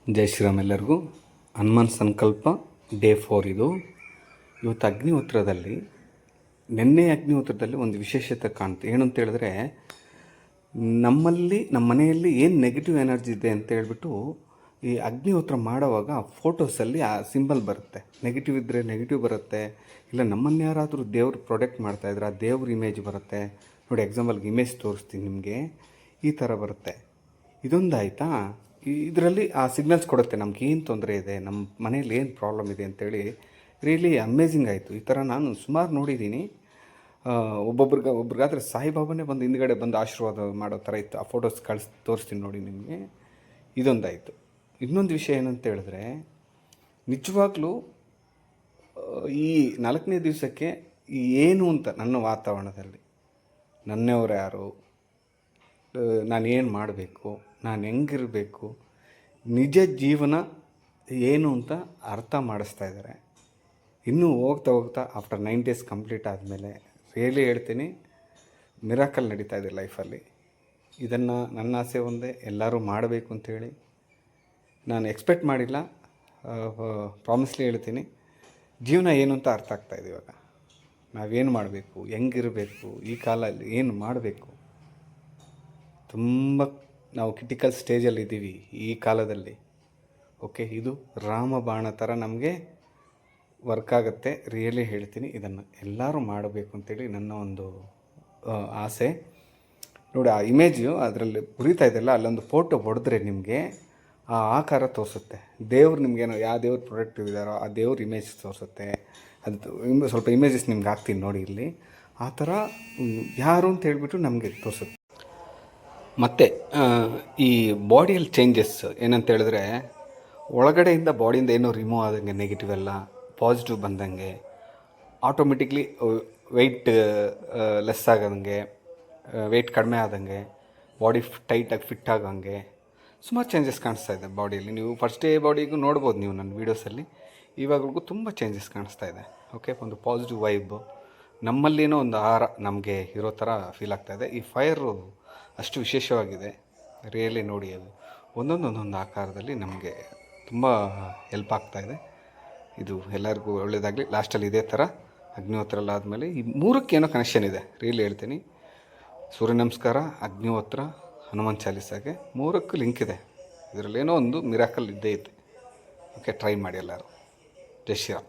ಜೈ ಶ್ರೀರಾಮ್. ಎಲ್ಲರಿಗೂ ಹನುಮಾನ್ ಸಂಕಲ್ಪ ಡೇ 4 ಇದು. ಇವತ್ತು ಅಗ್ನಿಹೋತ್ರದಲ್ಲಿ, ನಿನ್ನೆ ಅಗ್ನಿಹೋತ್ರದಲ್ಲಿ ಒಂದು ವಿಶೇಷತೆ ಕಾಣುತ್ತೆ. ಏನು ಅಂತ ಹೇಳಿದ್ರೆ, ನಮ್ಮ ಮನೆಯಲ್ಲಿ ಏನು ನೆಗೆಟಿವ್ ಎನರ್ಜಿ ಇದೆ ಅಂತ ಹೇಳ್ಬಿಟ್ಟು ಈ ಅಗ್ನಿಹೋತ್ರ ಮಾಡೋವಾಗ ಫೋಟೋಸಲ್ಲಿ ಆ ಸಿಂಬಲ್ ಬರುತ್ತೆ. ನೆಗೆಟಿವ್ ಇದ್ದರೆ ನೆಗೆಟಿವ್ ಬರುತ್ತೆ, ಇಲ್ಲ ನಮ್ಮನ್ನು ಯಾರಾದರೂ ದೇವ್ರು ಪ್ರೊಟೆಕ್ಟ್ ಮಾಡ್ತಾಯಿದ್ರೆ ಆ ದೇವ್ರ ಇಮೇಜ್ ಬರುತ್ತೆ. ನೋಡಿ, ಎಕ್ಸಾಂಪಲ್ಗೆ ಇಮೇಜ್ ತೋರಿಸ್ತೀನಿ ನಿಮಗೆ. ಈ ಥರ ಬರುತ್ತೆ. ಇದೊಂದು ಆಯಿತಾ. ಇದರಲ್ಲಿ ಆ ಸಿಗ್ನಲ್ಸ್ ಕೊಡುತ್ತೆ ನಮ್ಗೆ ಏನು ತೊಂದರೆ ಇದೆ, ನಮ್ಮ ಮನೇಲಿ ಏನು ಪ್ರಾಬ್ಲಮ್ ಇದೆ ಅಂತೇಳಿ. ರಿಯಲಿ ಅಮೇಝಿಂಗ್ ಆಯಿತು. ಈ ಥರ ನಾನು ಸುಮಾರು ನೋಡಿದ್ದೀನಿ. ಒಬ್ರಿಗಾದರೆ ಸಾಯಿಬಾಬಾನೇ ಬಂದು ಹಿಂದ್ಗಡೆ ಬಂದು ಆಶೀರ್ವಾದ ಮಾಡೋ ಥರ ಇತ್ತು. ಆ ಫೋಟೋಸ್ ತೋರಿಸ್ತೀನಿ ನೋಡಿ ನಿಮಗೆ. ಇದೊಂದಾಯಿತು. ಇನ್ನೊಂದು ವಿಷಯ ಏನಂತ ಹೇಳಿದ್ರೆ, ನಿಜವಾಗ್ಲೂ ಈ 4ನೇ ದಿವಸಕ್ಕೆ ಏನು ಅಂತ ನನ್ನ ವಾತಾವರಣದಲ್ಲಿ ನನ್ನವರು ಯಾರು, ನಾನು ಏನು ಮಾಡಬೇಕು, ನಾನು ಹೆಂಗಿರಬೇಕು, ನಿಜ ಜೀವನ ಏನು ಅಂತ ಅರ್ಥ ಮಾಡಿಸ್ತಾ ಇದ್ದಾರೆ. ಇನ್ನೂ ಹೋಗ್ತಾ ಆಫ್ಟರ್ 9 days ಕಂಪ್ಲೀಟ್ ಆದಮೇಲೆ ರಿಯಲಿ ಹೇಳ್ತೀನಿ, ಮಿರಾಕಲ್ ನಡೀತಾ ಇದೆ ಲೈಫಲ್ಲಿ. ಇದನ್ನು ನನ್ನ ಆಸೆ ಒಂದೇ, ಎಲ್ಲರೂ ಮಾಡಬೇಕು ಅಂಥೇಳಿ. ನಾನು ಎಕ್ಸ್ಪೆಕ್ಟ್ ಮಾಡಿಲ್ಲ, ಪ್ರಾಮಿಸ್ಲಿ ಹೇಳ್ತೀನಿ. ಜೀವನ ಏನು ಅಂತ ಅರ್ಥ ಆಗ್ತಾಯಿದೆ ಇವಾಗ. ನಾವೇನು ಮಾಡಬೇಕು, ಹೆಂಗಿರಬೇಕು, ಈ ಕಾಲದಲ್ಲಿ ಏನು ಮಾಡಬೇಕು. ತುಂಬ ನಾವು ಕ್ರಿಟಿಕಲ್ ಸ್ಟೇಜಲ್ಲಿದ್ದೀವಿ ಈ ಕಾಲದಲ್ಲಿ. ಓಕೆ, ಇದು ರಾಮಬಾಣ ಥರ ನಮಗೆ ವರ್ಕ್ ಆಗುತ್ತೆ. ರಿಯಲಿ ಹೇಳ್ತೀನಿ, ಇದನ್ನು ಎಲ್ಲರೂ ಮಾಡಬೇಕು ಅಂತೇಳಿ ನನ್ನ ಒಂದು ಆಸೆ. ನೋಡಿ, ಆ ಇಮೇಜು ಅದರಲ್ಲಿ ಉರಿತಾ ಇದೆಯಲ್ಲ, ಅಲ್ಲೊಂದು ಫೋಟೋ ಹೊಡೆದ್ರೆ ನಿಮಗೆ ಆ ಆಕಾರ ತೋರಿಸುತ್ತೆ. ದೇವ್ರು ನಿಮಗೇನೋ ಯಾವ ದೇವ್ರು ಪ್ರೊಡಕ್ಟಿವ್ ಇದ್ದಾರೋ ಆ ದೇವ್ರ ಇಮೇಜ್ ತೋರಿಸುತ್ತೆ. ಅದು ಸ್ವಲ್ಪ ಇಮೇಜಸ್ ನಿಮ್ಗೆ ಹಾಕ್ತೀನಿ ನೋಡಿ ಇಲ್ಲಿ. ಆ ಥರ ಯಾರು ಅಂತ ಹೇಳ್ಬಿಟ್ಟು ನಮಗೆ ತೋರಿಸುತ್ತೆ. ಮತ್ತು ಈ ಬಾಡಿಯಲ್ಲಿ ಚೇಂಜಸ್ ಏನಂತ ಹೇಳಿದ್ರೆ, ಒಳಗಡೆಯಿಂದ ಬಾಡಿಯಿಂದ ಏನೋ ರಿಮೂವ್ ಆದಂಗೆ ನೆಗೆಟಿವ್ ಎಲ್ಲ ಪಾಸಿಟಿವ್ ಬಂದಂಗೆ, ಆಟೋಮೆಟಿಕ್ಲಿ ವೆಯ್ಟ್ ಲೆಸ್ ಆಗಂಗೆ, ವೆಯ್ಟ್ ಕಡಿಮೆ ಆದಂಗೆ, ಬಾಡಿ ಟೈಟಾಗಿ ಫಿಟ್ ಆಗಂಗೆ ಸುಮಾರು ಚೇಂಜಸ್ ಕಾಣಿಸ್ತಾ ಇದೆ ಬಾಡಿಯಲ್ಲಿ. ನೀವು ಫಸ್ಟ್ ಡೇ ಬಾಡಿಗೂ ನೋಡ್ಬೋದು ನೀವು ನನ್ನ ವೀಡಿಯೋಸಲ್ಲಿ. ಇವಾಗಲೂ ತುಂಬ ಚೇಂಜಸ್ ಕಾಣಿಸ್ತಾ ಇದೆ. ಓಕೆ, ಒಂದು ಪಾಸಿಟಿವ್ ವೈಬ್ ನಮ್ಮಲ್ಲಿನೋ ಒಂದು ಆಹಾರ ನಮಗೆ ಇರೋ ಥರ ಫೀಲ್ ಆಗ್ತಾಯಿದೆ. ಈ ಫೈರು ಅಷ್ಟು ವಿಶೇಷವಾಗಿದೆ. ರಿಯಲಿ ನೋಡಿ, ಅದು ಒಂದೊಂದು ಆಕಾರದಲ್ಲಿ ನಮಗೆ ತುಂಬ ಹೆಲ್ಪ್ ಆಗ್ತಾಯಿದೆ. ಇದು ಎಲ್ಲರಿಗೂ ಒಳ್ಳೆಯದಾಗಲಿ. ಲಾಸ್ಟಲ್ಲಿ ಇದೇ ಥರ ಅಗ್ನಿಹೋತ್ರ ಎಲ್ಲ ಆದಮೇಲೆ ಈ 3ಕ್ಕೆ ಏನೋ ಕನೆಕ್ಷನ್ ಇದೆ. ರಿಯಲಿ ಹೇಳ್ತೀನಿ, ಸೂರ್ಯ ನಮಸ್ಕಾರ, ಅಗ್ನಿಹೋತ್ರ, ಹನುಮಾನ್ ಚಾಲೀಸಾಗೆ 3ಕ್ಕೂ ಲಿಂಕ್ ಇದೆ. ಇದರಲ್ಲೇನೋ ಒಂದು ಮಿರಾಕಲ್ ಇದ್ದೇ ಇದೆ. ಓಕೆ, ಟ್ರೈ ಮಾಡಿ ಎಲ್ಲರೂ. ಜೈ ಶ್ರೀರಾಮ್.